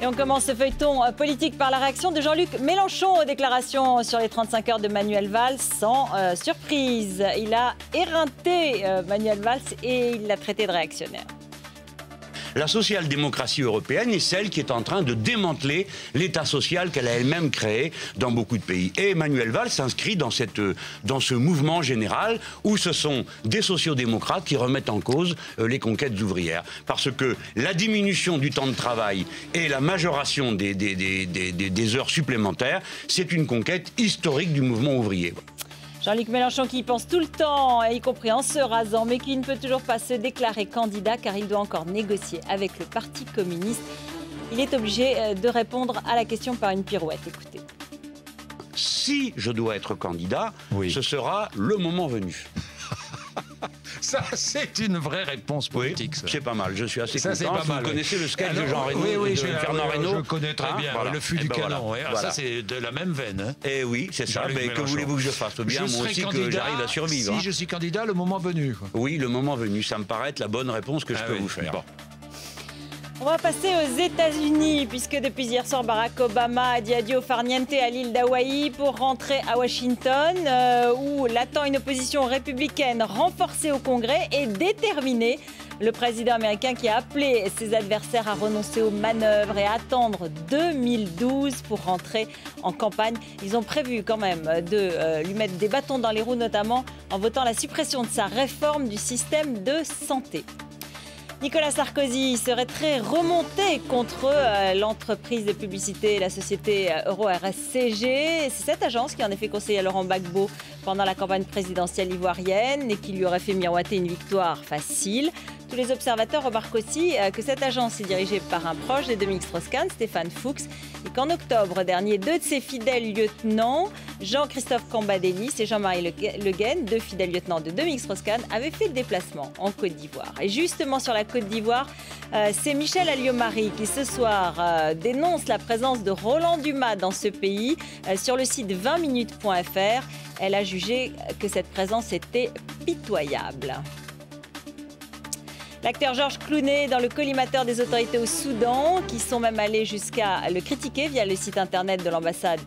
Et on commence ce feuilleton politique par la réaction de Jean-Luc Mélenchon aux déclarations sur les 35 heures de Manuel Valls. Sans surprise, il a éreinté Manuel Valls et il l'a traité de réactionnaire. La social-démocratie européenne est celle qui est en train de démanteler l'État social qu'elle a elle-même créé dans beaucoup de pays. Et Emmanuel Valls s'inscrit dans ce mouvement général où ce sont des sociodémocrates qui remettent en cause les conquêtes ouvrières. Parce que la diminution du temps de travail et la majoration des heures supplémentaires, c'est une conquête historique du mouvement ouvrier. Jean-Luc Mélenchon qui y pense tout le temps, y compris en se rasant, mais qui ne peut toujours pas se déclarer candidat car il doit encore négocier avec le Parti communiste. Il est obligé de répondre à la question par une pirouette. Écoutez. Si je dois être candidat, ce sera le moment venu. Ça, c'est une vraie réponse politique. Oui, c'est pas mal, je suis assez content. Vous connaissez le sketch de Jean Reno, de Fernand Reynaud. Je connais très bien, voilà. Le fût du canon. Voilà. Ça, c'est de la même veine. Hein. Et oui, c'est ça. Mais que voulez-vous que je fasse? Bien, moi aussi, que j'arrive à survivre. Si je suis candidat, le moment venu. Quoi. Oui, le moment venu. Ça me paraît être la bonne réponse que je peux vous faire. Bon. On va passer aux États-Unis, puisque depuis hier soir, Barack Obama a dit adieu au farniente à l'île d'Hawaï pour rentrer à Washington, où l'attend une opposition républicaine renforcée au Congrès et déterminée. Le président américain qui a appelé ses adversaires à renoncer aux manœuvres et à attendre 2012 pour rentrer en campagne. Ils ont prévu quand même de lui mettre des bâtons dans les roues, notamment en votant la suppression de sa réforme du système de santé. Nicolas Sarkozy serait très remonté contre l'entreprise de publicité, la société Euro-RSCG. C'est cette agence qui en effet conseillé à Laurent Gbagbo pendant la campagne présidentielle ivoirienne et qui lui aurait fait miroiter une victoire facile. Tous les observateurs remarquent aussi que cette agence est dirigée par un proche de Dominique Strauss-Kahn, Stéphane Fuchs, et qu'en octobre dernier, deux de ses fidèles lieutenants, Jean-Christophe Cambadélis et Jean-Marie Le Guen, deux fidèles lieutenants de Dominique Strauss-Kahn, avaient fait le déplacement en Côte d'Ivoire. Et justement sur la Côte d'Ivoire, c'est Michel Alliot-Marie qui ce soir dénonce la présence de Roland Dumas dans ce pays. Sur le site 20minutes.fr, elle a jugé que cette présence était pitoyable. L'acteur Georges Clooney dans le collimateur des autorités au Soudan, qui sont même allés jusqu'à le critiquer via le site internet de l'ambassade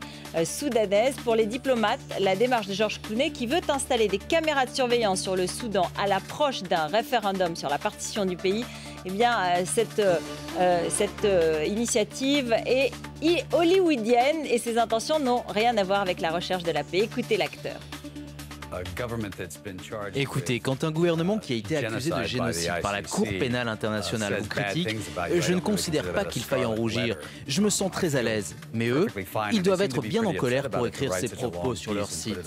soudanaise. Pour les diplomates, la démarche de Georges Clooney, qui veut installer des caméras de surveillance sur le Soudan à l'approche d'un référendum sur la partition du pays, eh bien, cette initiative est hollywoodienne et ses intentions n'ont rien à voir avec la recherche de la paix. Écoutez l'acteur. Écoutez, quand un gouvernement qui a été accusé de génocide par la Cour pénale internationale vous critique, je ne considère pas qu'il faille en rougir. Je me sens très à l'aise. Mais eux, ils doivent être bien en colère pour écrire ces propos sur leur site.